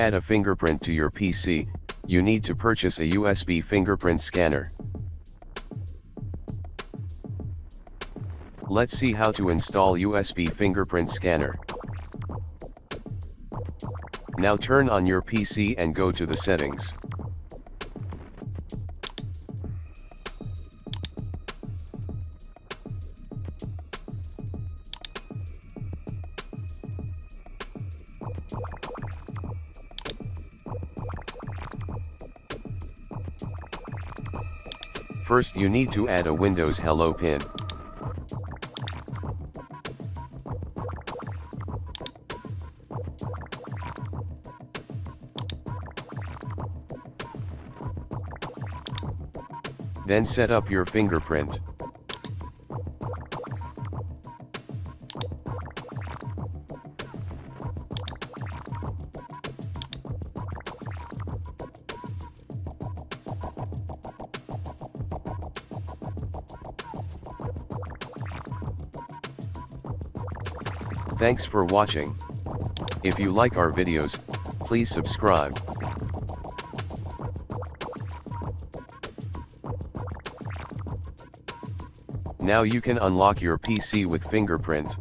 add a fingerprint to your PC, you need to purchase a USB fingerprint scanner. Let's see how to install USB fingerprint scanner. Now turn on your PC and go to the settings. First you need to add a Windows Hello pin. Then set up your fingerprint. Thanks for watching. If you like our videos, please subscribe. Now you can unlock your PC with fingerprint.